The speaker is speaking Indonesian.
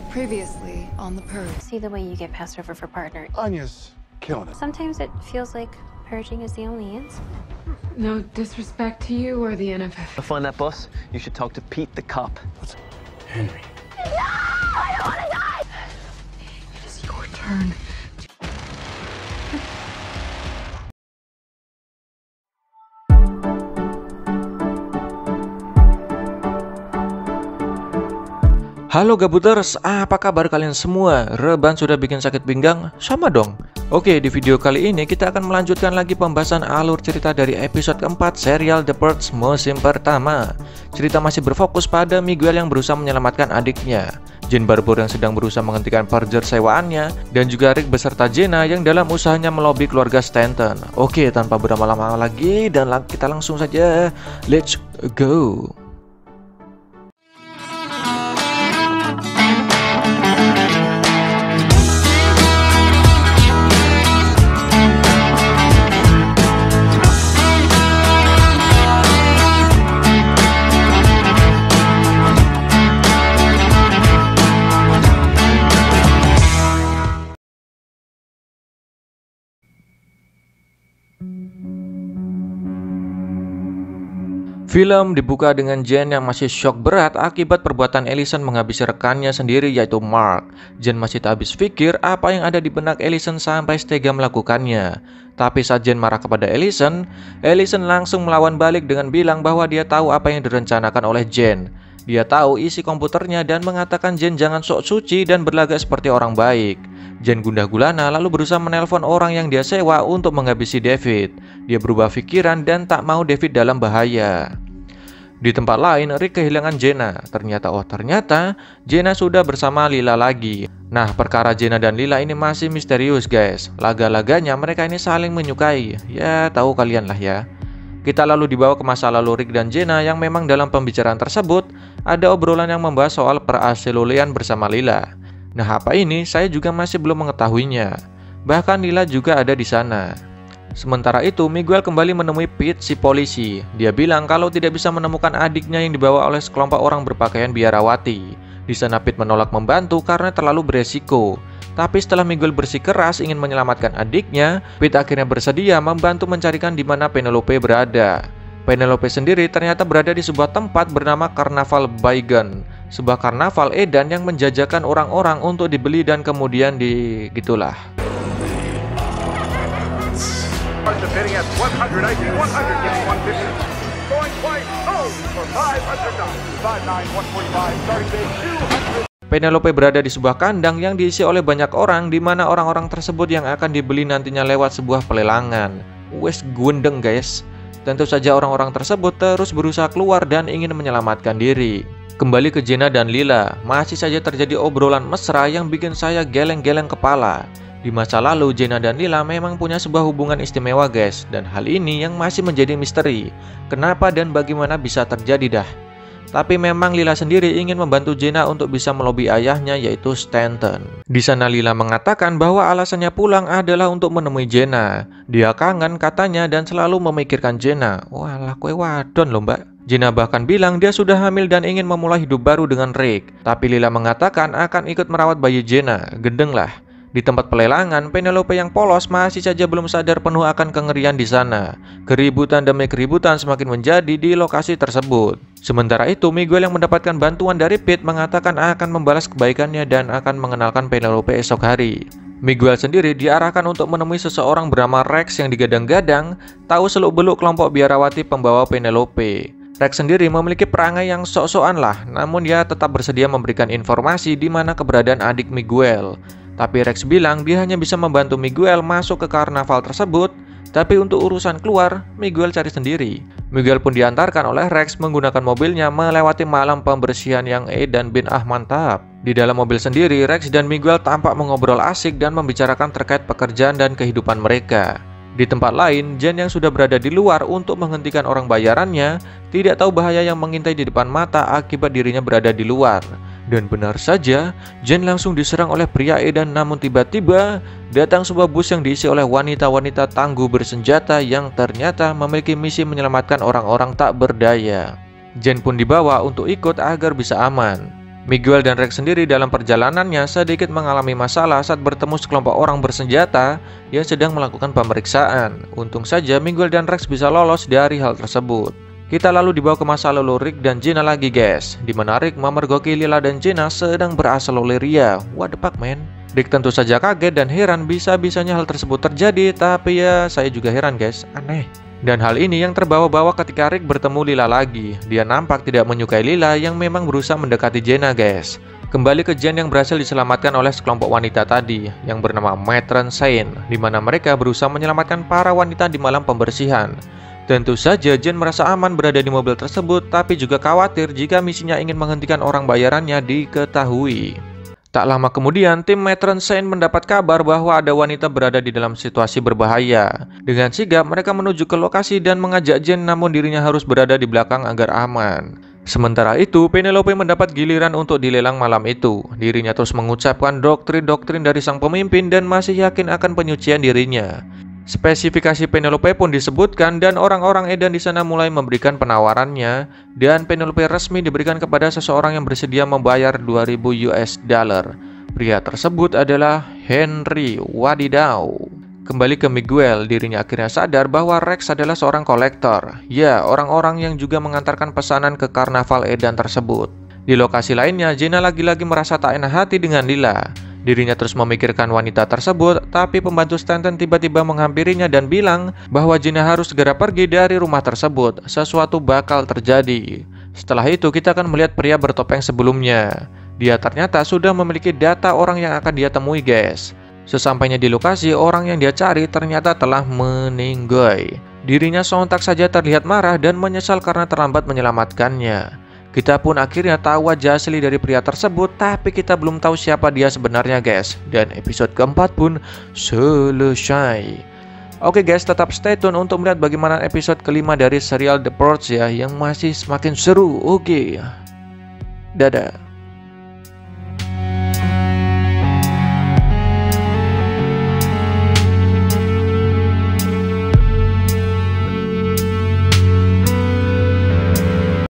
Previously on the Purge. See the way you get passed over for partner. Anya's killing it. Sometimes it feels like purging is the only answer. No disrespect to you or the NFF. To find that boss, you should talk to Pete the cop. Henry. No! I don't want to die! It is your turn. Halo Gabuters, apa kabar kalian semua? Reban sudah bikin sakit pinggang? Sama dong. Oke, di video kali ini kita akan melanjutkan lagi pembahasan alur cerita dari episode keempat serial The Purge musim pertama. Cerita masih berfokus pada Miguel yang berusaha menyelamatkan adiknya, Jane Barbour yang sedang berusaha menghentikan purger sewaannya, dan juga Rick beserta Jenna yang dalam usahanya melobi keluarga Stanton. Oke, tanpa berlama-lama lagi dan kita langsung saja, let's go. Film dibuka dengan Jane yang masih shock berat akibat perbuatan Ellison menghabisi rekannya sendiri yaitu Mark. Jane masih tak habis pikir apa yang ada di benak Ellison sampai tega melakukannya. Tapi saat Jane marah kepada Ellison langsung melawan balik dengan bilang bahwa dia tahu apa yang direncanakan oleh Jane. Dia tahu isi komputernya dan mengatakan Jane jangan sok suci dan berlagak seperti orang baik. Jane gundah gulana lalu berusaha menelpon orang yang dia sewa untuk menghabisi David. Dia berubah pikiran dan tak mau David dalam bahaya. Di tempat lain, Rick kehilangan Jenna. Ternyata Jenna sudah bersama Lila lagi. Nah, perkara Jenna dan Lila ini masih misterius guys. Laga-laganya mereka ini saling menyukai. Ya, tahu kalian lah ya. Kita lalu dibawa ke masa lalu Rick dan Jenna yang memang dalam pembicaraan tersebut ada obrolan yang membahas soal peraselulian bersama Lila. Nah, apa ini? Saya juga masih belum mengetahuinya. Bahkan Lila juga ada di sana. Sementara itu, Miguel kembali menemui Pete si polisi. Dia bilang kalau tidak bisa menemukan adiknya yang dibawa oleh sekelompok orang berpakaian biarawati. Di sana Pete menolak membantu karena terlalu beresiko. Tapi setelah Miguel bersikeras ingin menyelamatkan adiknya, Pete akhirnya bersedia membantu mencarikan di mana Penelope berada. Penelope sendiri ternyata berada di sebuah tempat bernama Carnaval Bygone, sebuah karnaval edan yang menjajakan orang-orang untuk dibeli dan kemudian gitulah. Bidding at 100, I see 100, giving 150. Going twice, oh, for $500. 59, 145, starting bid 200. Penelope berada di sebuah kandang yang diisi oleh banyak orang, di mana orang-orang tersebut yang akan dibeli nantinya lewat sebuah pelelangan. Wes gundeng guys. Tentu saja orang-orang tersebut terus berusaha keluar dan ingin menyelamatkan diri. Kembali ke Jenna dan Lila, masih saja terjadi obrolan mesra yang bikin saya geleng-geleng kepala. Di masa lalu, Jenna dan Lila memang punya sebuah hubungan istimewa guys. Dan hal ini yang masih menjadi misteri. Kenapa dan bagaimana bisa terjadi dah. Tapi memang Lila sendiri ingin membantu Jenna untuk bisa melobi ayahnya yaitu Stanton. Di sana Lila mengatakan bahwa alasannya pulang adalah untuk menemui Jenna. Dia kangen katanya dan selalu memikirkan Jenna. Walah kowe wadon loh mbak. Jenna bahkan bilang dia sudah hamil dan ingin memulai hidup baru dengan Rick. Tapi Lila mengatakan akan ikut merawat bayi Jenna. Gendeng lah. Di tempat pelelangan, Penelope yang polos masih saja belum sadar penuh akan kengerian di sana. Keributan demi keributan semakin menjadi di lokasi tersebut. Sementara itu, Miguel yang mendapatkan bantuan dari Pete mengatakan akan membalas kebaikannya dan akan mengenalkan Penelope esok hari. Miguel sendiri diarahkan untuk menemui seseorang bernama Rex yang digadang-gadang tahu seluk-beluk kelompok biarawati pembawa Penelope. Rex sendiri memiliki perangai yang sok-sokan lah, namun dia tetap bersedia memberikan informasi di mana keberadaan adik Miguel. Tapi Rex bilang dia hanya bisa membantu Miguel masuk ke karnaval tersebut. Tapi untuk urusan keluar, Miguel cari sendiri. Miguel pun diantarkan oleh Rex menggunakan mobilnya melewati malam pembersihan yang edan bin mantap. Di dalam mobil sendiri, Rex dan Miguel tampak mengobrol asik dan membicarakan terkait pekerjaan dan kehidupan mereka. Di tempat lain, Jane yang sudah berada di luar untuk menghentikan orang bayarannya tidak tahu bahaya yang mengintai di depan mata akibat dirinya berada di luar. Dan benar saja, Jane langsung diserang oleh pria edan, namun tiba-tiba datang sebuah bus yang diisi oleh wanita-wanita tangguh bersenjata yang ternyata memiliki misi menyelamatkan orang-orang tak berdaya. Jane pun dibawa untuk ikut agar bisa aman. Miguel dan Rex sendiri dalam perjalanannya sedikit mengalami masalah saat bertemu sekelompok orang bersenjata yang sedang melakukan pemeriksaan. Untung saja Miguel dan Rex bisa lolos dari hal tersebut. Kita lalu dibawa ke masa lalu Rick dan Gina lagi guys, di mana Rick memergoki Lila dan Gina sedang berasal oleh Ria. What the fuck man? Rick tentu saja kaget dan heran bisa-bisanya hal tersebut terjadi, tapi ya saya juga heran guys, aneh. Dan hal ini yang terbawa-bawa ketika Rick bertemu Lila lagi. Dia nampak tidak menyukai Lila yang memang berusaha mendekati Jenna guys. Kembali ke Jen yang berhasil diselamatkan oleh sekelompok wanita tadi yang bernama Matron Saint, di mana mereka berusaha menyelamatkan para wanita di malam pembersihan. Tentu saja Jen merasa aman berada di mobil tersebut, tapi juga khawatir jika misinya ingin menghentikan orang bayarannya diketahui. Tak lama kemudian, tim Matron Saint mendapat kabar bahwa ada wanita berada di dalam situasi berbahaya. Dengan sigap, mereka menuju ke lokasi dan mengajak Jen, namun dirinya harus berada di belakang agar aman. Sementara itu, Penelope mendapat giliran untuk dilelang malam itu. Dirinya terus mengucapkan doktrin-doktrin dari sang pemimpin dan masih yakin akan penyucian dirinya. Spesifikasi Penelope pun disebutkan dan orang-orang edan di sana mulai memberikan penawarannya, dan Penelope resmi diberikan kepada seseorang yang bersedia membayar $2.000. Pria tersebut adalah Henry. Wadidaw. Kembali ke Miguel, dirinya akhirnya sadar bahwa Rex adalah seorang kolektor. Ya, orang-orang yang juga mengantarkan pesanan ke karnaval edan tersebut. Di lokasi lainnya, Jenna lagi-lagi merasa tak enak hati dengan Lila. Dirinya terus memikirkan wanita tersebut, tapi pembantu Stanton tiba-tiba menghampirinya dan bilang bahwa Jenna harus segera pergi dari rumah tersebut. Sesuatu bakal terjadi. Setelah itu kita akan melihat pria bertopeng sebelumnya. Dia ternyata sudah memiliki data orang yang akan dia temui guys. Sesampainya di lokasi, orang yang dia cari ternyata telah meninggal. Dirinya sontak saja terlihat marah dan menyesal karena terlambat menyelamatkannya. Kita pun akhirnya tahu wajah asli dari pria tersebut, tapi kita belum tahu siapa dia sebenarnya guys. Dan episode keempat pun selesai. Oke guys, tetap stay tune untuk melihat bagaimana episode kelima dari serial The Purge ya, yang masih semakin seru. Oke, dadah.